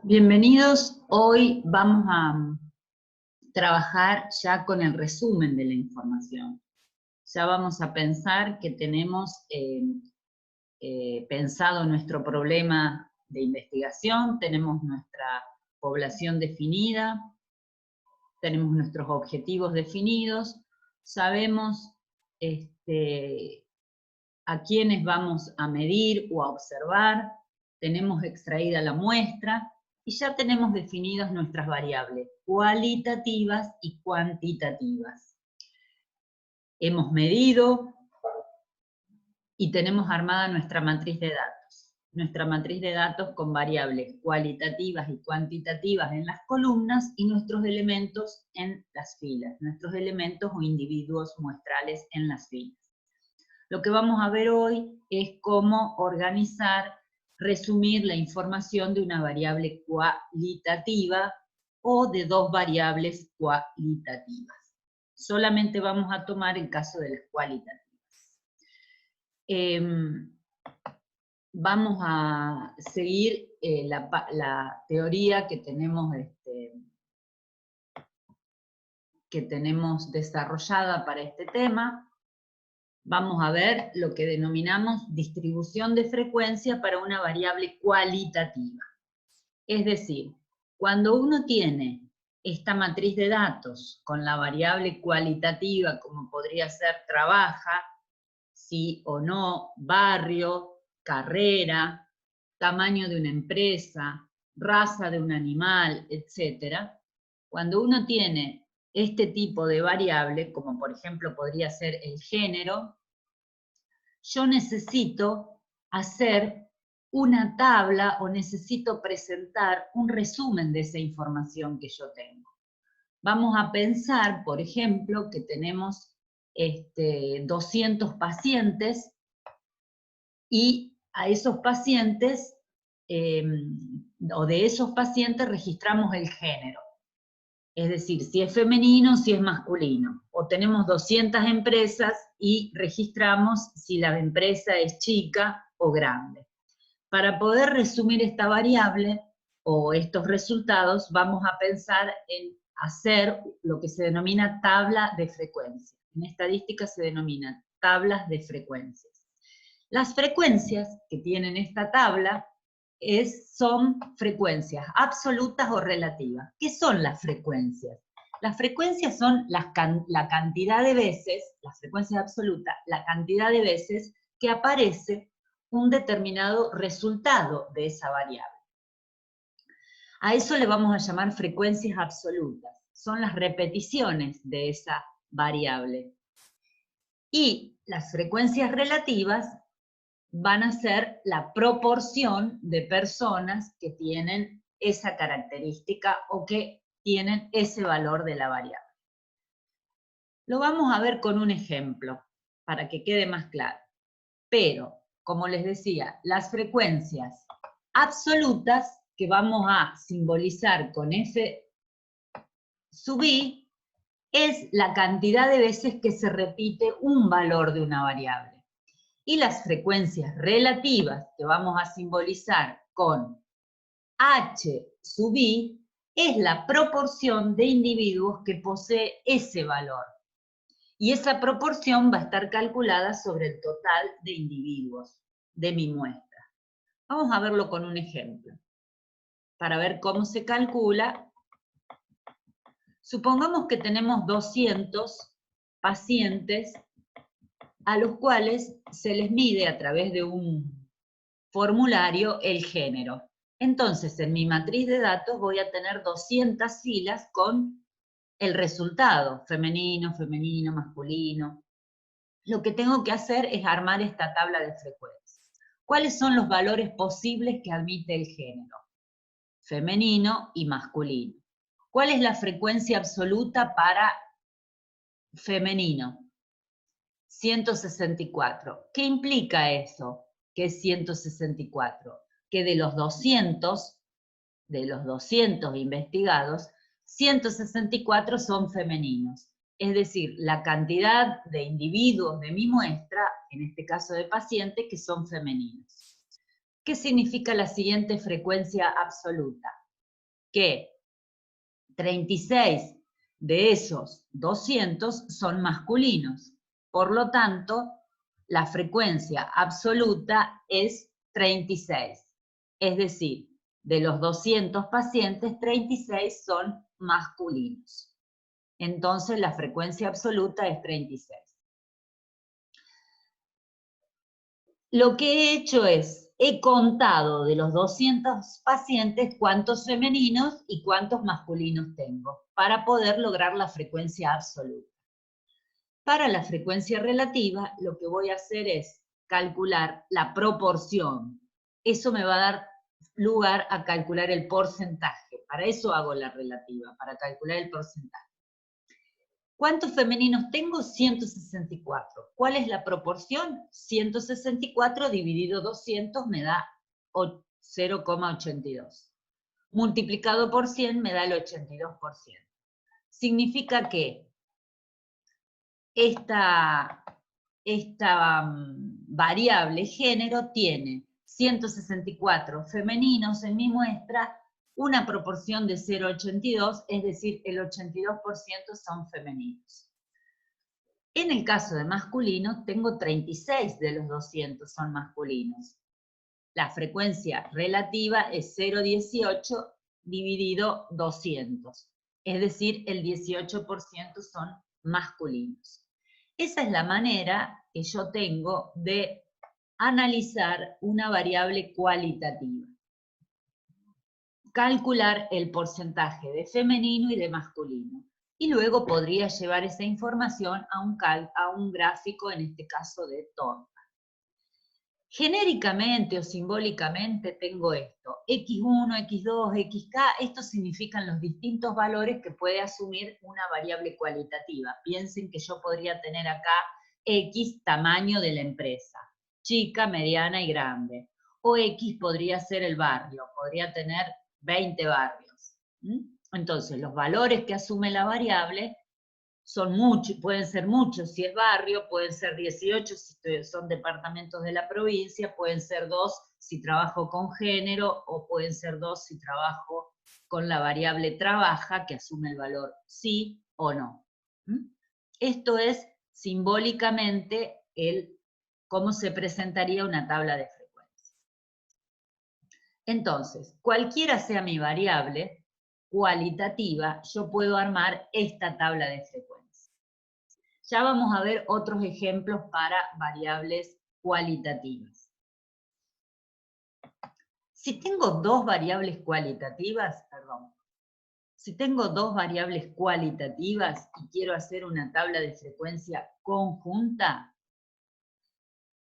Bienvenidos, hoy vamos a trabajar ya con el resumen de la información. Ya vamos a pensar que tenemos pensado nuestro problema de investigación, tenemos nuestra población definida, tenemos nuestros objetivos definidos, sabemos a quiénes vamos a medir o a observar, tenemos extraída la muestra y ya tenemos definidas nuestras variables cualitativas y cuantitativas. Hemos medido y tenemos armada nuestra matriz de datos. Nuestra matriz de datos con variables cualitativas y cuantitativas en las columnas y nuestros elementos en las filas, nuestros elementos o individuos muestrales en las filas. Lo que vamos a ver hoy es cómo organizar, resumir la información de una variable cualitativa o de dos variables cualitativas. Solamente vamos a tomar el caso de las cualitativas. Vamos a seguir la teoría que tenemos desarrollada para este tema. Vamos a ver lo que denominamos distribución de frecuencia para una variable cualitativa. Es decir, cuando uno tiene esta matriz de datos con la variable cualitativa, como podría ser trabaja, sí o no, barrio, carrera, tamaño de una empresa, raza de un animal, etc. Cuando uno tiene este tipo de variable, como por ejemplo podría ser el género, yo necesito hacer una tabla o necesito presentar un resumen de esa información que yo tengo. Vamos a pensar, por ejemplo, que tenemos 200 pacientes y a esos pacientes, o de esos pacientes registramos el género. Es decir, si es femenino, si es masculino. O tenemos 200 empresas y registramos si la empresa es chica o grande. Para poder resumir esta variable o estos resultados, vamos a pensar en hacer lo que se denomina tabla de frecuencia. En estadística se denominan tablas de frecuencias. Las frecuencias que tienen esta tabla son frecuencias absolutas o relativas. ¿Qué son las frecuencias? Las frecuencias son la cantidad de veces, las frecuencias absolutas, la cantidad de veces que aparece un determinado resultado de esa variable. A eso le vamos a llamar frecuencias absolutas. Son las repeticiones de esa variable. Y las frecuencias relativas van a ser la proporción de personas que tienen esa característica o que tienen ese valor de la variable. Lo vamos a ver con un ejemplo, para que quede más claro. Pero, como les decía, las frecuencias absolutas, que vamos a simbolizar con F sub I, es la cantidad de veces que se repite un valor de una variable. Y las frecuencias relativas, que vamos a simbolizar con H sub I, es la proporción de individuos que posee ese valor. Y esa proporción va a estar calculada sobre el total de individuos de mi muestra. Vamos a verlo con un ejemplo. Para ver cómo se calcula, supongamos que tenemos 200 pacientes a los cuales se les mide a través de un formulario el género. Entonces, en mi matriz de datos voy a tener 200 filas con el resultado, femenino, femenino, masculino. Lo que tengo que hacer es armar esta tabla de frecuencias. ¿Cuáles son los valores posibles que admite el género? Femenino y masculino. ¿Cuál es la frecuencia absoluta para femenino? 164. ¿Qué implica eso? Que es 164. Que de los 200 investigados, 164 son femeninos. Es decir, la cantidad de individuos de mi muestra, en este caso de pacientes, que son femeninos. ¿Qué significa la siguiente frecuencia absoluta? Que 36 de esos 200 son masculinos. Por lo tanto, la frecuencia absoluta es 36. Es decir, de los 200 pacientes, 36 son masculinos. Entonces, la frecuencia absoluta es 36. Lo que he hecho es, he contado de los 200 pacientes cuántos femeninos y cuántos masculinos tengo, para poder lograr la frecuencia absoluta. Para la frecuencia relativa, lo que voy a hacer es calcular la proporción. Eso me va a dar lugar a calcular el porcentaje. Para eso hago la relativa, para calcular el porcentaje. ¿Cuántos femeninos tengo? 164. ¿Cuál es la proporción? 164 dividido 200 me da 0,82. Multiplicado por 100 me da el 82%. Significa que esta variable género tiene 164 femeninos en mi muestra, una proporción de 0,82, es decir, el 82% son femeninos. En el caso de masculino, tengo 36 de los 200 son masculinos. La frecuencia relativa es 0,18 dividido 200, es decir, el 18% son masculinos. Esa es la manera que yo tengo de analizar una variable cualitativa. Calcular el porcentaje de femenino y de masculino. Y luego podría llevar esa información a un gráfico, en este caso de torta. Genéricamente o simbólicamente tengo esto, X1, X2, XK, estos significan los distintos valores que puede asumir una variable cualitativa. Piensen que yo podría tener acá X tamaño de la empresa, chica, mediana y grande. O X podría ser el barrio, podría tener 20 barrios. Entonces, los valores que asume la variable son muchos, pueden ser muchos si es barrio, pueden ser 18 si son departamentos de la provincia, pueden ser 2 si trabajo con género, o pueden ser 2 si trabajo con la variable trabaja, que asume el valor sí o no. Esto es simbólicamente cómo se presentaría una tabla de frecuencia. Entonces, cualquiera sea mi variable cualitativa, yo puedo armar esta tabla de frecuencia. Ya vamos a ver otros ejemplos para variables cualitativas. Si tengo dos variables cualitativas, y quiero hacer una tabla de frecuencia conjunta,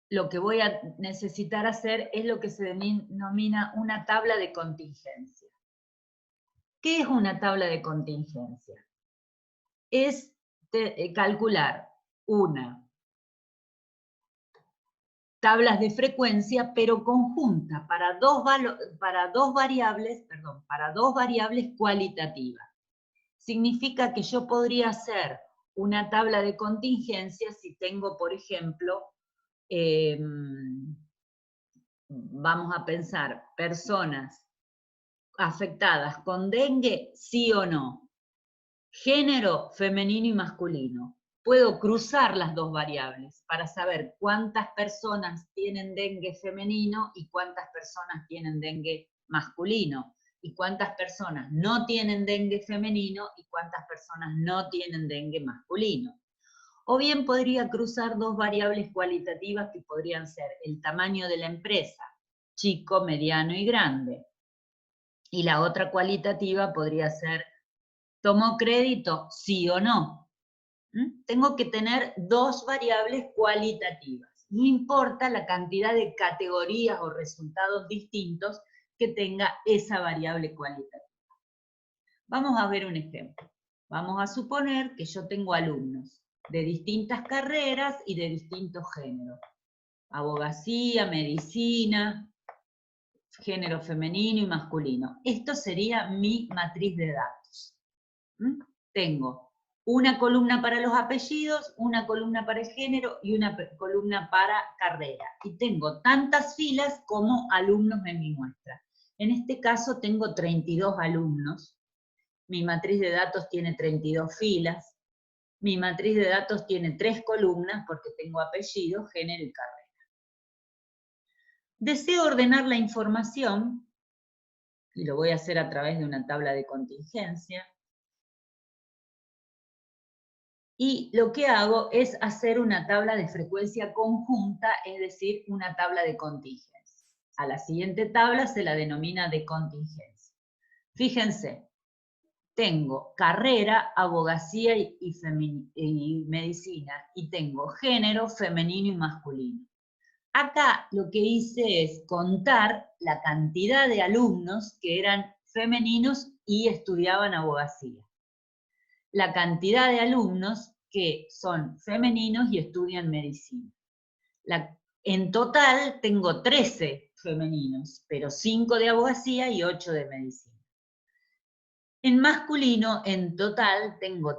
lo que voy a necesitar hacer es lo que se denomina una tabla de contingencia. ¿Qué es una tabla de contingencia? Es calcular tablas de frecuencia, pero conjunta para dos variables cualitativas. Significa que yo podría hacer una tabla de contingencia si tengo, por ejemplo, vamos a pensar, personas afectadas con dengue, sí o no. Género femenino y masculino. Puedo cruzar las dos variables para saber cuántas personas tienen dengue femenino y cuántas personas tienen dengue masculino, y cuántas personas no tienen dengue femenino y cuántas personas no tienen dengue masculino. O bien podría cruzar dos variables cualitativas que podrían ser el tamaño de la empresa, chico, mediano y grande. Y la otra cualitativa podría ser, ¿tomo crédito? Sí o no. Tengo que tener dos variables cualitativas. No importa la cantidad de categorías o resultados distintos que tenga esa variable cualitativa. Vamos a ver un ejemplo. Vamos a suponer que yo tengo alumnos de distintas carreras y de distintos géneros. Abogacía, medicina, género femenino y masculino. Esto sería mi matriz de datos. Tengo una columna para los apellidos, una columna para el género y una columna para carrera. Y tengo tantas filas como alumnos en mi muestra. En este caso tengo 32 alumnos. Mi matriz de datos tiene 32 filas. Mi matriz de datos tiene 3 columnas porque tengo apellido, género y carrera. Deseo ordenar la información, y lo voy a hacer a través de una tabla de contingencia. Y lo que hago es hacer una tabla de frecuencia conjunta, es decir, una tabla de contingencia. A la siguiente tabla se la denomina de contingencia. Fíjense, tengo carrera, abogacía y medicina, y tengo género, femenino y masculino. Acá lo que hice es contar la cantidad de alumnos que eran femeninos y estudiaban abogacía. La cantidad de alumnos que son femeninos y estudian medicina. En total tengo 13 femeninos, pero 5 de abogacía y 8 de medicina. En masculino, en total, tengo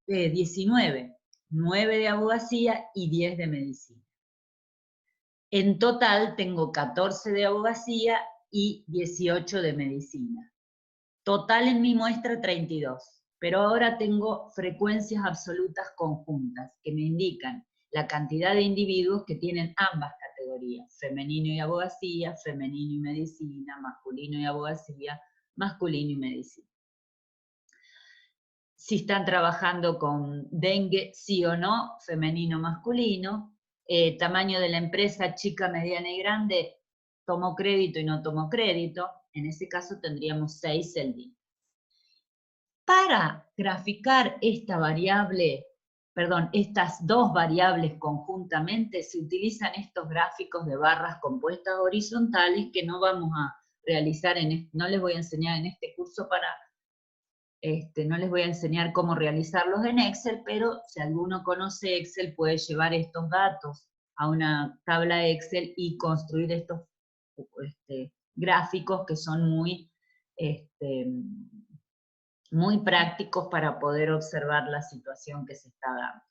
19, 9 de abogacía y 10 de medicina. En total, tengo 14 de abogacía y 18 de medicina. Total en mi muestra, 32. Pero ahora tengo frecuencias absolutas conjuntas, que me indican la cantidad de individuos que tienen ambas categorías, femenino y abogacía, femenino y medicina, masculino y abogacía, masculino y medicina. Si están trabajando con dengue, sí o no, femenino, masculino, tamaño de la empresa, chica, mediana y grande, tomo crédito y no tomo crédito, en ese caso tendríamos 6 el día. Para graficar esta variable, estas dos variables conjuntamente, se utilizan estos gráficos de barras compuestas horizontales que no vamos a realizar, no les voy a enseñar en este curso no les voy a enseñar cómo realizarlos en Excel, pero si alguno conoce Excel puede llevar estos datos a una tabla Excel y construir estos gráficos que son muy prácticos para poder observar la situación que se está dando.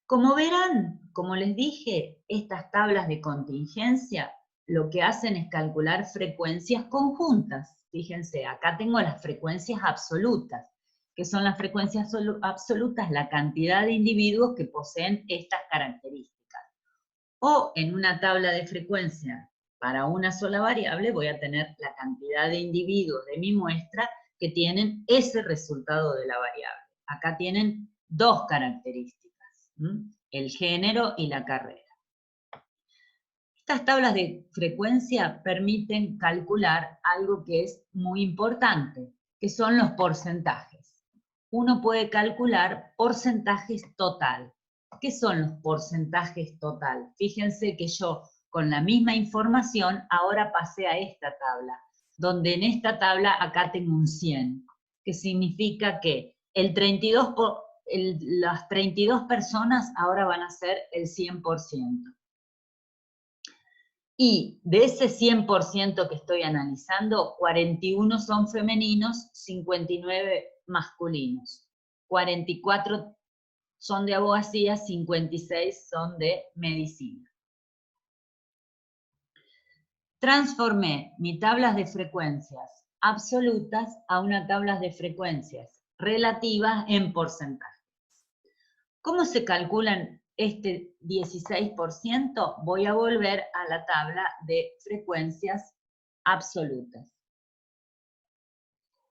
Como verán, como les dije, estas tablas de contingencia lo que hacen es calcular frecuencias conjuntas. Fíjense, acá tengo las frecuencias absolutas, que son las frecuencias absolutas, la cantidad de individuos que poseen estas características. O en una tabla de frecuencia para una sola variable voy a tener la cantidad de individuos de mi muestra que tienen ese resultado de la variable. Acá tienen dos características, el género y la carrera. Estas tablas de frecuencia permiten calcular algo que es muy importante, que son los porcentajes. Uno puede calcular porcentajes total. ¿Qué son los porcentajes total? Fíjense que yo con la misma información ahora pasé a esta tabla, donde en esta tabla acá tengo un 100, que significa que las 32 personas ahora van a ser el 100%. Y de ese 100% que estoy analizando, 41 son femeninos, 59 masculinos. 44 son de abogacía, 56 son de medicina. Transformé mis tablas de frecuencias absolutas a una tabla de frecuencias relativas en porcentaje. ¿Cómo se calculan este 16%? Voy a volver a la tabla de frecuencias absolutas.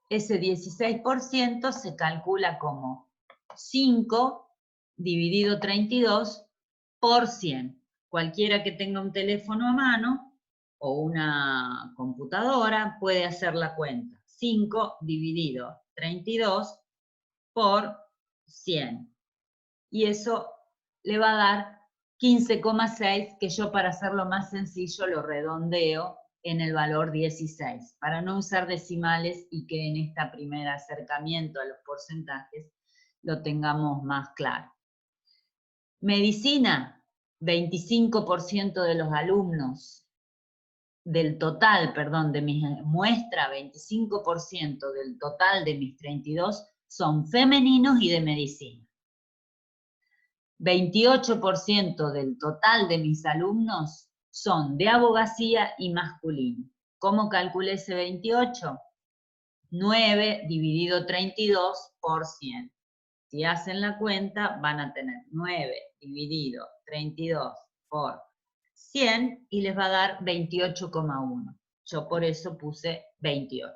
Ese 16% se calcula como 5 dividido 32 por 100. Cualquiera que tenga un teléfono a mano o una computadora puede hacer la cuenta. 5 dividido 32 por 100. Y eso le va a dar 15,6, que yo para hacerlo más sencillo lo redondeo en el valor 16, para no usar decimales y que en este primer acercamiento a los porcentajes lo tengamos más claro. Medicina, 25% de los alumnos, del total, perdón, de mi muestra, 25% del total de mis 32 son femeninos y de medicina. 28% del total de mis alumnos son de abogacía y masculino. ¿Cómo calculé ese 28? 9 dividido 32 por 100. Si hacen la cuenta, van a tener 9 dividido 32 por 100 y les va a dar 28,1. Yo por eso puse 28.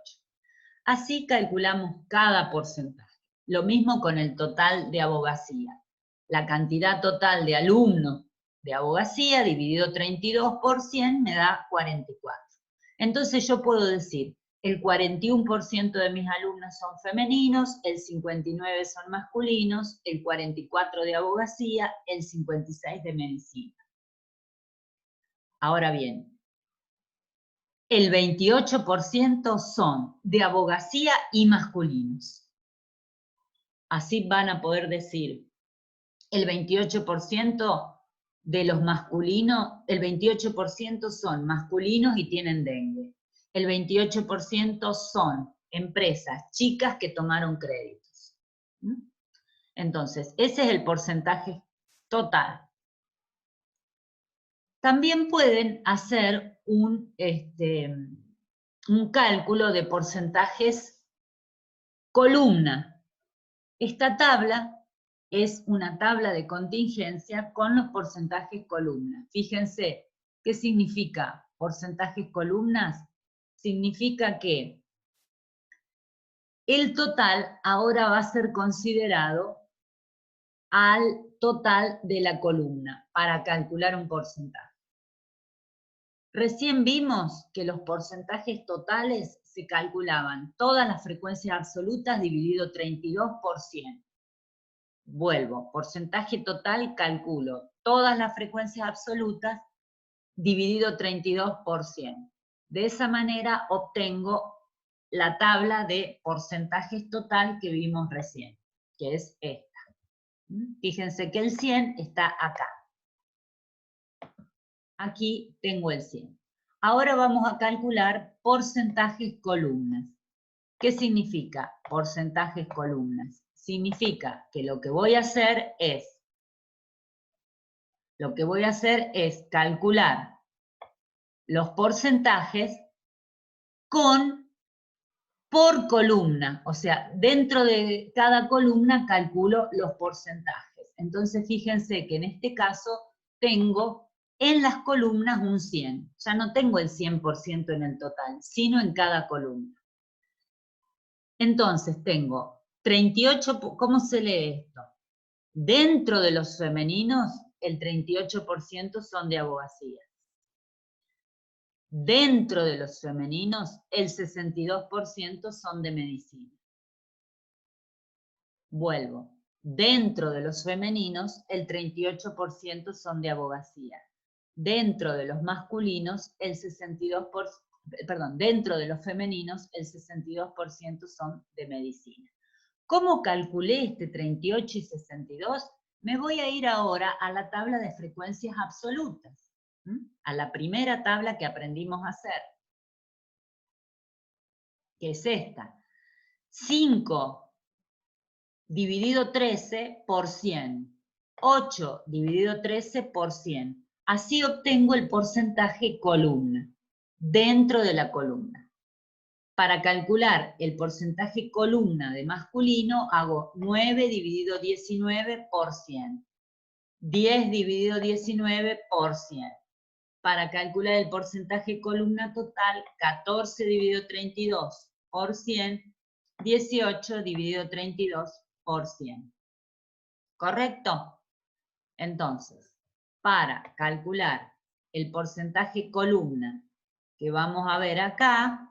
Así calculamos cada porcentaje. Lo mismo con el total de abogacía. La cantidad total de alumnos de abogacía dividido 32 por 100 me da 44. Entonces yo puedo decir, el 41% de mis alumnos son femeninos, el 59% son masculinos, el 44% de abogacía, el 56% de medicina. Ahora bien, el 28% son de abogacía y masculinos. Así van a poder decir, el 28% de los masculinos, el 28% son masculinos y tienen dengue. El 28% son empresas chicas que tomaron créditos. Entonces, ese es el porcentaje total. También pueden hacer un cálculo de porcentajes columna. Esta tabla es una tabla de contingencia con los porcentajes columna. Fíjense, ¿qué significa porcentajes columnas? Significa que el total ahora va a ser considerado al total de la columna para calcular un porcentaje. Recién vimos que los porcentajes totales se calculaban todas las frecuencias absolutas dividido 32 por 100. Vuelvo, porcentaje total calculo todas las frecuencias absolutas dividido 32 por 100. De esa manera obtengo la tabla de porcentajes total que vimos recién, que es esta. Fíjense que el 100 está acá. Aquí tengo el 100. Ahora vamos a calcular porcentajes columnas. ¿Qué significa porcentajes columnas? Significa que lo que voy a hacer es calcular los porcentajes por columna, o sea, dentro de cada columna calculo los porcentajes. Entonces, fíjense que en este caso tengo en las columnas un 100. Ya no tengo el 100% en el total, sino en cada columna. Entonces, tengo 38, ¿cómo se lee esto? Dentro de los femeninos, el 38% son de abogacía. Dentro de los femeninos, el 62% son de medicina. Vuelvo. Dentro de los femeninos, el 38% son de abogacía. Dentro de los masculinos, el 62%, dentro de los femeninos, el 62% son de medicina. ¿Cómo calculé este 38 y 62? Me voy a ir ahora a la tabla de frecuencias absolutas. A la primera tabla que aprendimos a hacer, que es esta. 5 dividido 13 por 100. 8 dividido 13 por 100. Así obtengo el porcentaje columna, dentro de la columna. Para calcular el porcentaje columna de masculino, hago 9 dividido 19 por 100. 10 dividido 19 por 100. Para calcular el porcentaje columna total, 14 dividido 32 por 100, 18 dividido 32 por 100. ¿Correcto? Entonces, para calcular el porcentaje columna que vamos a ver acá,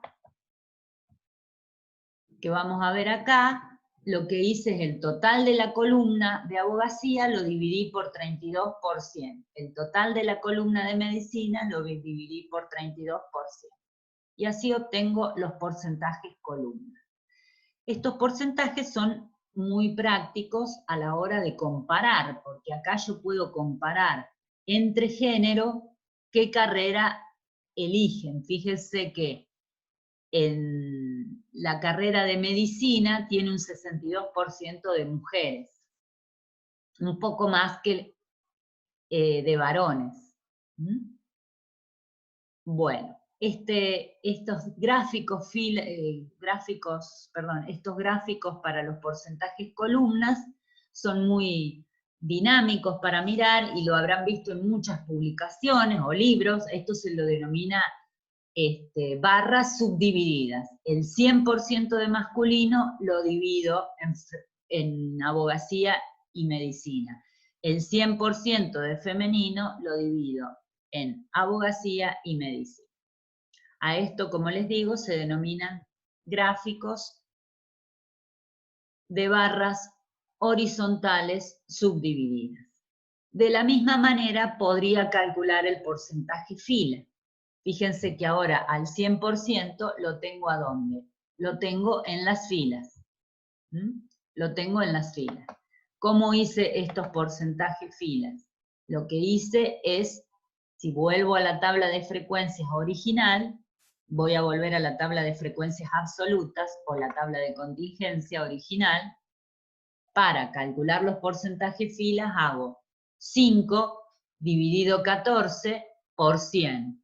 lo que hice es el total de la columna de abogacía lo dividí por 32 por 100. El total de la columna de medicina lo dividí por 32 por 100. Y así obtengo los porcentajes columna. Estos porcentajes son muy prácticos a la hora de comparar, porque acá yo puedo comparar entre género qué carrera eligen. Fíjense que en la carrera de medicina tiene un 62% de mujeres, un poco más que de varones. Bueno, estos gráficos para los porcentajes columnas son muy dinámicos para mirar y lo habrán visto en muchas publicaciones o libros. Esto se lo denomina barras subdivididas. El 100% de masculino lo divido en abogacía y medicina. El 100% de femenino lo divido en abogacía y medicina. A esto, como les digo, se denominan gráficos de barras horizontales subdivididas. De la misma manera podría calcular el porcentaje fila. Fíjense que ahora al 100% lo tengo ¿a dónde? Lo tengo en las filas. Lo tengo en las filas. ¿Cómo hice estos porcentajes filas? Lo que hice es, si vuelvo a la tabla de frecuencias original, voy a volver a la tabla de frecuencias absolutas o la tabla de contingencia original. Para calcular los porcentajes filas hago 5 dividido 14 por 100.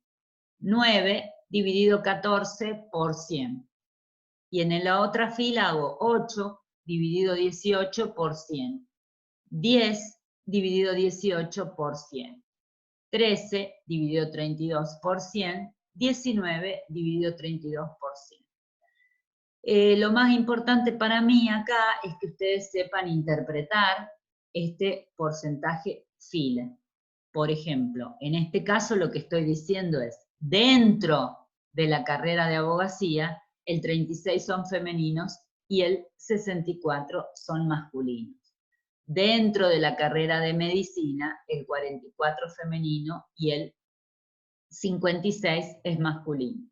9 dividido 14 por 100. Y en la otra fila hago 8 dividido 18 por 100. 10 dividido 18 por 100. 13 dividido 32 por 100. 19 dividido 32 por 100. Lo más importante para mí acá es que ustedes sepan interpretar este porcentaje fila. Por ejemplo, en este caso lo que estoy diciendo es, dentro de la carrera de abogacía, el 36 son femeninos y el 64 son masculinos. Dentro de la carrera de medicina, el 44 femenino y el 56 es masculino.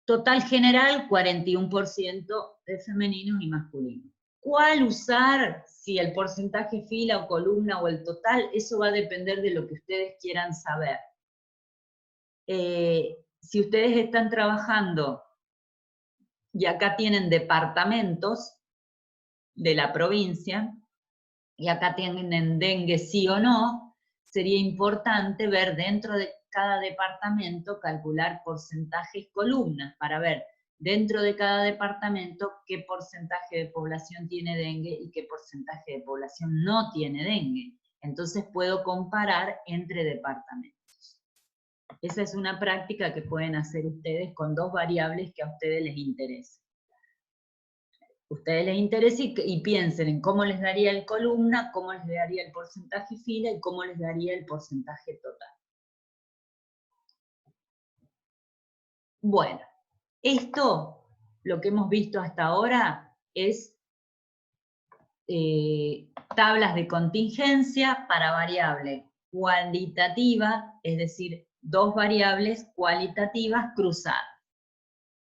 Total general, 41% de femeninos y masculinos. ¿Cuál usar? Si el porcentaje fila o columna o el total, eso va a depender de lo que ustedes quieran saber. Si ustedes están trabajando y acá tienen departamentos de la provincia, y acá tienen dengue sí o no, sería importante ver dentro de cada departamento, calcular porcentajes columnas para ver dentro de cada departamento qué porcentaje de población tiene dengue y qué porcentaje de población no tiene dengue. Entonces puedo comparar entre departamentos. Esa es una práctica que pueden hacer ustedes con dos variables que a ustedes les interesen. Ustedes les interesa y piensen en cómo les daría el columna, cómo les daría el porcentaje fila y cómo les daría el porcentaje total. Bueno, esto, lo que hemos visto hasta ahora, es tablas de contingencia para variable cualitativa, es decir, dos variables cualitativas cruzadas.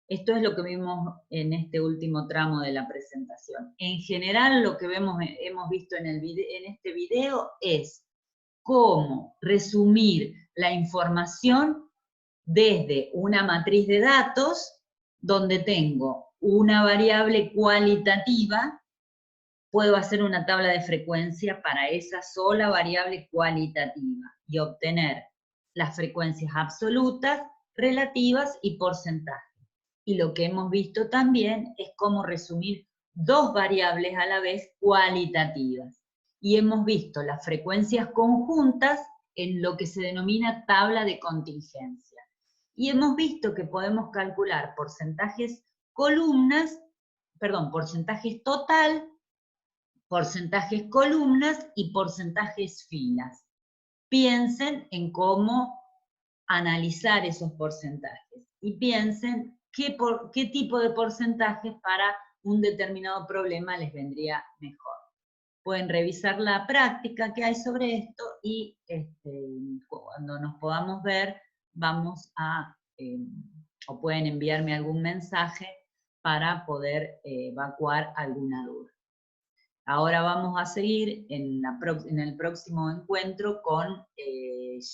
Esto es lo que vimos en este último tramo de la presentación. En general, lo que hemos visto en este video es cómo resumir la información desde una matriz de datos, donde tengo una variable cualitativa, puedo hacer una tabla de frecuencia para esa sola variable cualitativa y obtener las frecuencias absolutas, relativas y porcentajes. Y lo que hemos visto también es cómo resumir dos variables a la vez cualitativas. Y hemos visto las frecuencias conjuntas en lo que se denomina tabla de contingencia. Y hemos visto que podemos calcular porcentajes total, porcentajes columnas y porcentajes filas. Piensen en cómo analizar esos porcentajes y piensen qué tipo de porcentajes para un determinado problema les vendría mejor. Pueden revisar la práctica que hay sobre esto y cuando nos podamos ver vamos a, o pueden enviarme algún mensaje para poder evacuar alguna duda. Ahora vamos a seguir en el próximo encuentro con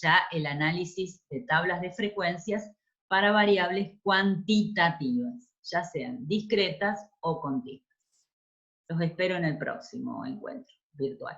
ya el análisis de tablas de frecuencias para variables cuantitativas, ya sean discretas o continuas. Los espero en el próximo encuentro virtual.